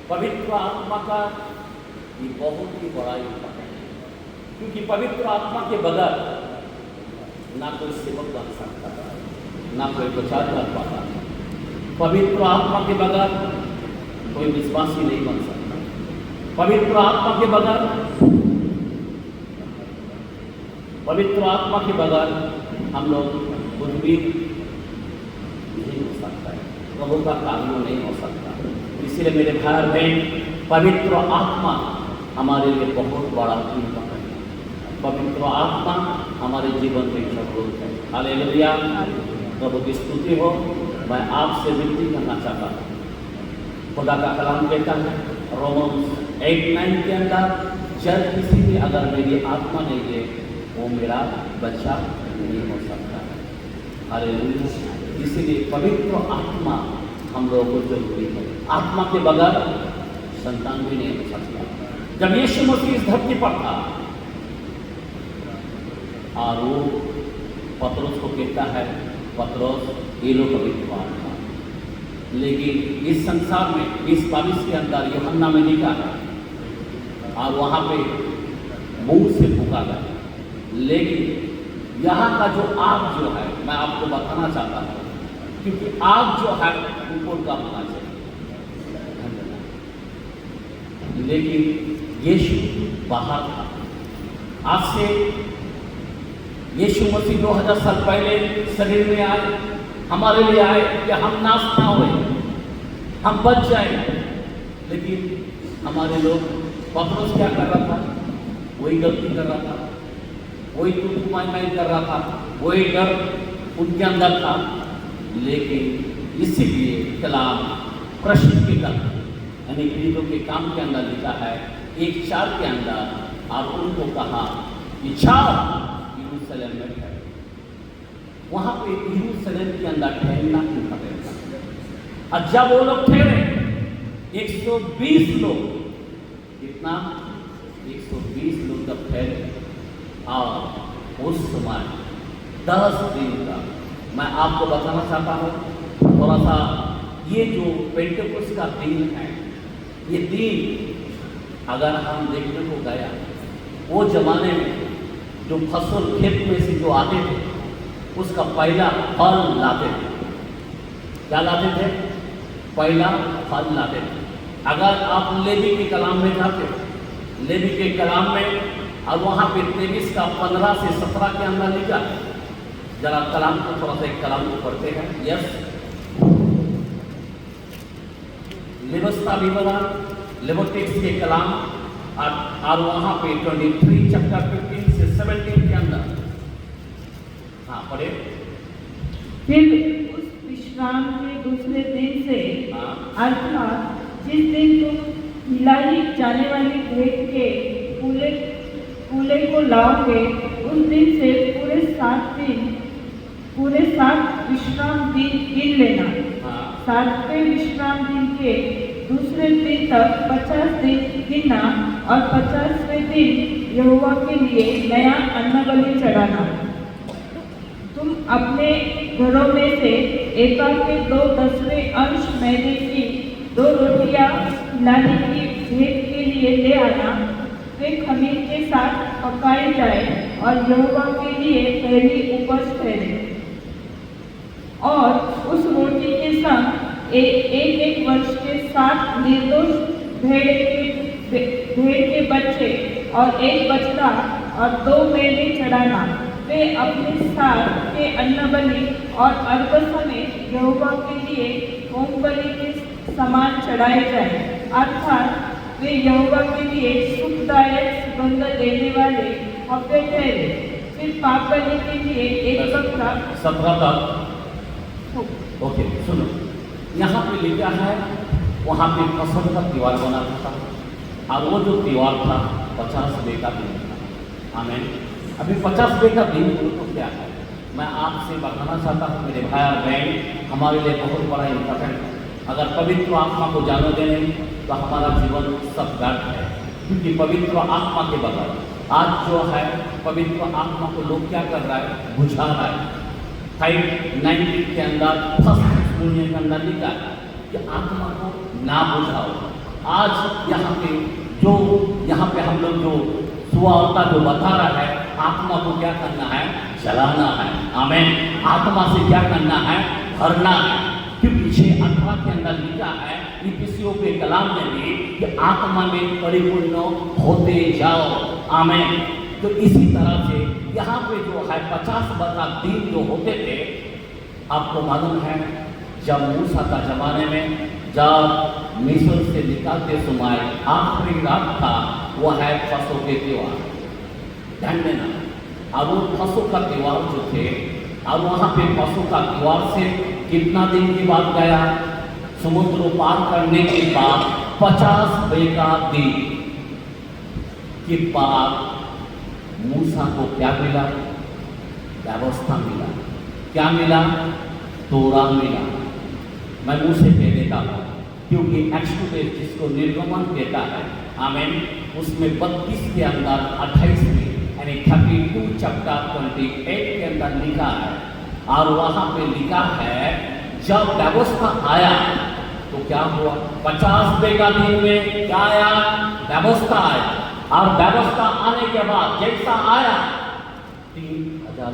पवित्र आत्मा का ये बहुत ही बड़ा इम्पोर्टेंट है, क्योंकि पवित्र आत्मा के बगैर ना कोई सेवक बन सकता, ना कोई प्रचार कर पाता। पवित्र आत्मा के बगैर कोई विश्वासी नहीं बन सकता। पवित्र आत्मा के बगैर हम लोग कुछ भी नहीं हो सकता है, प्रभु का कार्य नहीं हो सकता। इसलिए मेरे भाई और बहन, पवित्र आत्मा हमारे लिए बहुत बड़ा इम्पोर्टेंट है। पवित्र आत्मा हमारे जीवन में जरूरत है। हालेलुया, प्रभु की स्तुति हो। मैं आपसे विनती करना चाहता हूँ, खुदा का कलाम कहता है रोमन्स 8:9 के अंदर, जब किसी भी अगर मेरी आत्मा नहीं है वो मेरा बच्चा नहीं हो सकता है। हालेलुया, इसीलिए पवित्र आत्मा हम लोगों को जरूरी है। आत्मा के बगैर संतान भी नहीं हो सकता। जब यीशु मसीह इस धरती पर था और वो पतरस को कहता है, पतरस ये लो पवित्र आत्मा, लेकिन इस संसार में 20-22 के अंदर यूहन्ना में लिखा है और वहाँ पे मुंह से फूका गया। लेकिन यहाँ का जो आग जो है, मैं आपको बताना चाहता हूँ, क्योंकि आग जो है ऊपर का होना चाहिए, लेकिन यीशु बाहर था। आज से यीशु मसीह 2000 साल पहले शरीर में आए, हमारे लिए आए कि हम नाश ना हुए, हम बच जाए। लेकिन हमारे लोग, पतरस क्या कर रहा था? वही गलती कर रहा था, वही तुतुमाई कर रहा था, वही डर उनके अंदर था। लेकिन इसीलिए कलाम प्रश्न के कर यानी प्रेरितों के काम के अंदर लिखा है 1:4 के अंदर, और उनको कहा कि जाओ यरूशलेम में ठहरो। वहाँ पे यरूशलेम के अंदर ठहरना इम्पोर्टेंट था। और जब वो लोग ठहरे 120 लोग, कितना? 120 लोग जब ठहरे, और उस समय 10 दिन का, मैं आपको बताना चाहता हूँ थोड़ा सा, ये जो पेंटेकोस्ट का दिन है, ये दिन अगर हम देखने को गया, वो जमाने में जो फसल खेत में से जो आते थे उसका पहला फल लाते थे। क्या लाते थे? पहला फल लाते थे। अगर आप लेवी के कलाम में जाते, लेवी के कलाम में, और वहाँ पे 23 का 15 से 17 के अंदर लिखा, जरा कलाम को थोड़ा सा एक कलाम को पढ़ते हैं। यस, व्यवस्था विवरण लेविटिक्स के कलाम, और वहाँ पे 23 चैप्टर 15 से 17 के अंदर, हाँ पढ़े। फिर उस विश्राम के दूसरे दिन से, अर्थात जिस दिन तुम हिलाई जाने वाली भेंट के कूले को लाओगे, उस दिन से पूरे 7 विश्राम दिन गिन लेना। 7वें विश्राम दिन के दूसरे दिन तक 50 दिन गिनना, और 50वें दिन यहोवा के लिए नया अन्नबलि चढ़ाना। तुम अपने घरों में से एका के 2/10 अंश मैदे की 2 रोटियां लाने की भेंट के लिए ले आना। वे खमीर के साथ पकाई जाए और यहोवा के लिए पहली उपज ठहरे। और उस रोटी के संग एक वर्ष के 7 निर्दोष भेड़ के बच्चे और 1 बछड़ा और 2 मेढ़े चढ़ाना। वे अपने साथ के अन्नबलि और अर्घ समेत यहोवा के लिए होम बलि के समान चढ़ाए जाए, अर्थात वे यहोवा के लिए सुखदायक सुगंध देने वाले हव्य ठहरे। फिर पाप बलि के लिए एक बकरा। 17 तक ओके, सुनो, यहाँ पे लिखा है वहाँ पे फसल का त्योहार बना था, और वो जो त्योहार था 50 डे का दिन था। आमीन। अभी 50 डे का दिन तो क्या है, मैं आपसे बताना चाहता हूँ मेरे भाई और बहन, हमारे लिए बहुत बड़ा इम्पोर्टेंट है। अगर पवित्र आत्मा को जानो देने तो हमारा जीवन सब व्यर्थ है, क्योंकि पवित्र आत्मा के बगैर आज जो है पवित्र आत्मा को लोग क्या कर रहा है? बुझा रहा है। 5:19 के अंदर फर्स्ट के अंदर लिखा है कि आत्मा को ना बुझाओ, आज यहाँ पे हम लोग जो सुवार्ता जो बता रहा है, आत्मा को क्या करना है? जलाना है। आमीन। आत्मा से क्या करना है? भरना है। क्योंकि 6:18 के अंदर लिखा है इफिसियों के कलाम में भी कि आत्मा में परिपूर्ण होते जाओ। आमीन। तो इसी तरह से यहाँ पे जो है 50 दिन जो होते थे, आपको मालूम है जब मूसा का जमाने में जब मिस्र से निकालते समय आखिरी रात था, वो है फसों के त्योहार। ध्यान देना। अब वो फसों का त्योहार जो थे, अब वहाँ पे फसों का त्योहार से कितना दिन के बाद गया? समुद्र पार करने के बाद 50 दिन के बाद मूसा को क्या मिला? व्यवस्था मिला। क्या मिला? तोरा मिला। मैं मुंह से कह देता हूँ, क्योंकि एक्सोडस जिसको निर्गमन कहता है, आमीन, उसमें 32 के अंदर 28 में यानी 32 चैप्टर 28 के अंदर लिखा है। और वहाँ पे लिखा है जब व्यवस्था आया तो क्या हुआ? 50 दिन में क्या आया? व्यवस्था आया। और व्यवस्था आने के बाद जैसा आया 3